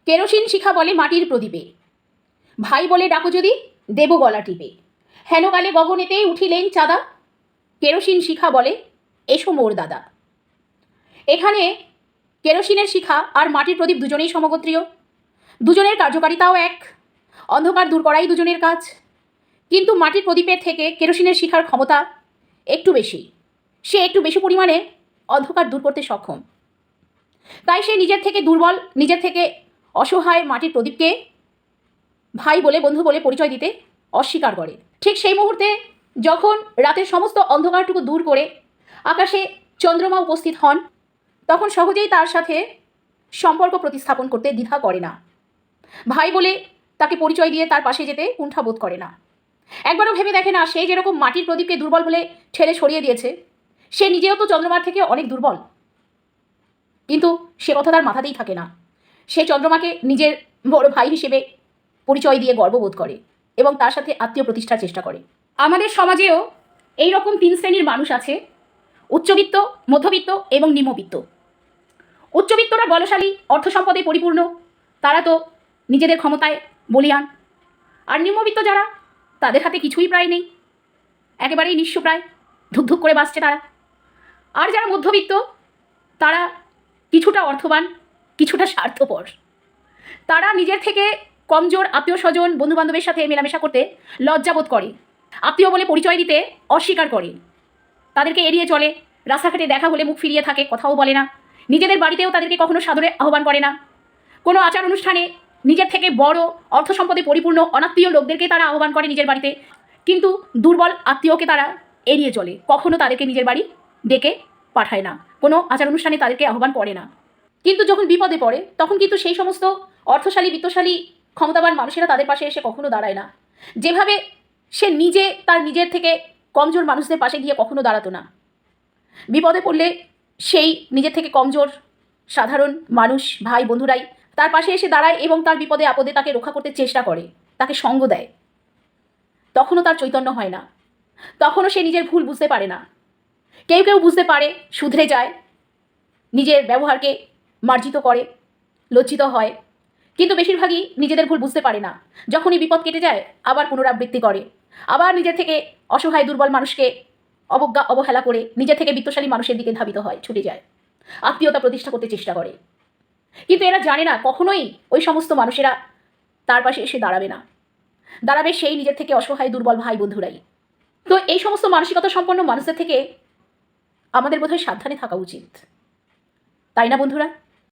Kerosene শিখা বলে মাটির প্রদীপে, ভাই বলে ডাকো যদি দেব গলা টিপে। হেন কালে গগনেতেই উঠিলেন চাঁদা, কেরোসিন শিখা বলে এসো মোর দাদা। এখানে কেরোসিনের শিখা আর মাটির প্রদীপ দুজনেই সমগোত্রীয়, দুজনের কার্যকারিতাও এক, অন্ধকার দূর করাই দুজনের কাজ। কিন্তু মাটির প্রদীপের থেকে কেরোসিনের শিখার ক্ষমতা একটু বেশি, সে একটু বেশি পরিমাণে অন্ধকার দূর করতে সক্ষম। তাই সে নিজের থেকে দুর্বল, নিজের থেকে অসহায় মাটির প্রদীপকে ভাই বলে, বন্ধু বলে পরিচয় দিতে অস্বীকার করে। ঠিক সেই মুহূর্তে যখন রাতের সমস্ত অন্ধকারটুকু দূর করে আকাশে চন্দ্রমা উপস্থিত হন, তখন সহজেই তার সাথে সম্পর্ক প্রতিস্থাপন করতে দ্বিধা করে না। ভাই বলে তাকে পরিচয় দিয়ে তার পাশে যেতে কুণ্ঠাবোধ করে না। একবারও ভেবে দেখে না সে যেরকম মাটির প্রদীপকে দুর্বল বলে ঠেলে সরিয়ে দিয়েছে, সে নিজেও তো চন্দ্রমার থেকে অনেক দুর্বল। কিন্তু সে কথা তার মাথাতেই থাকে না। সে চন্দ্রমাকে নিজের বড় ভাই হিসেবে পরিচয় দিয়ে গর্ববোধ করে এবং তার সাথে আত্মীয় প্রতিষ্ঠার চেষ্টা করে। আমাদের সমাজেও এই রকম 3 শ্রেণীর মানুষ আছে: উচ্চবিত্ত, মধ্যবিত্ত এবং নিম্নবিত্ত। উচ্চবিত্তরা বলশালী, অর্থ সম্পদে পরিপূর্ণ, তারা তো নিজেদের ক্ষমতায় বলীয়ান। আর নিম্নবিত্ত যারা, তাদের হাতে কিছুই প্রায় নেই, একেবারেই নিঃস্ব প্রায়, ধুকধুক করে বাঁচছে তারা। আর যারা মধ্যবিত্ত, তারা কিছুটা অর্থবান, কিছুটা স্বার্থপর। তারা নিজের থেকে কমজোর আত্মীয় স্বজন, বন্ধুবান্ধবের সাথে মেলামেশা করতে লজ্জাবোধ করে, আত্মীয় বলে পরিচয় দিতে অস্বীকার করে, তাদেরকে এড়িয়ে চলে, রাস্তাঘাটে দেখা হলে মুখ ফিরিয়ে থাকে, কথাও বলে না, নিজেদের বাড়িতেও তাদেরকে কখনো সাদরে আহ্বান করে না। কোনো আচার অনুষ্ঠানে নিজের থেকে বড়, অর্থ সম্পদে পরিপূর্ণ অনাত্মীয় লোকদেরকে তারা আহ্বান করে নিজের বাড়িতে, কিন্তু দুর্বল আত্মীয়কে তারা এড়িয়ে চলে, কখনো তাদেরকে নিজের বাড়ি ডেকে পাঠায় না, কোনো আচার অনুষ্ঠানে তাদেরকে আহ্বান করে না। কিন্তু যখন বিপদে পড়ে তখন কিন্তু সেই সমস্ত অর্থশালী, বিত্তশালী, ক্ষমতাবান মানুষেরা তাদের পাশে এসে কখনো দাঁড়ায় না। যেভাবে সে নিজে তার নিজের থেকে কমজোর মানুষদের পাশে গিয়ে কখনো দাঁড়াতো না, বিপদে পড়লে সেই নিজের থেকে কমজোর সাধারণ মানুষ, ভাই বন্ধুরাই তার পাশে এসে দাঁড়ায় এবং তার বিপদে আপদে তাকে রক্ষা করতে চেষ্টা করে, তাকে সঙ্গ দেয়। তখনও তার চৈতন্য হয় না, তখনও সে নিজের ভুল বুঝতে পারে না। কেউ কেউ বুঝতে পারে, শুধরে যায়, নিজের ব্যবহারকে মার্জিত করে, লজ্জিত হয়, কিন্তু বেশিরভাগই নিজেদের ভুল বুঝতে পারে না। যখনই বিপদ কেটে যায় আবার পুনরাবৃত্তি করে, আবার নিজের থেকে অসহায় দুর্বল মানুষকে অবজ্ঞা অবহেলা করে নিজের থেকে বিত্তশালী মানুষের দিকে ধাবিত হয়, ছুটে যায়, আত্মীয়তা প্রতিষ্ঠা করতে চেষ্টা করে। কিন্তু এরা জানে না কখনোই ওই সমস্ত মানুষেরা তার পাশে এসে দাঁড়াবে না, দাঁড়াবে সেই নিজের থেকে অসহায় দুর্বল ভাই বন্ধুরাই। তো এই সমস্ত মানসিকতা সম্পন্ন মানুষদের থেকে আমাদের বোধহয় সাবধানে থাকা উচিত, তাই না বন্ধুরা?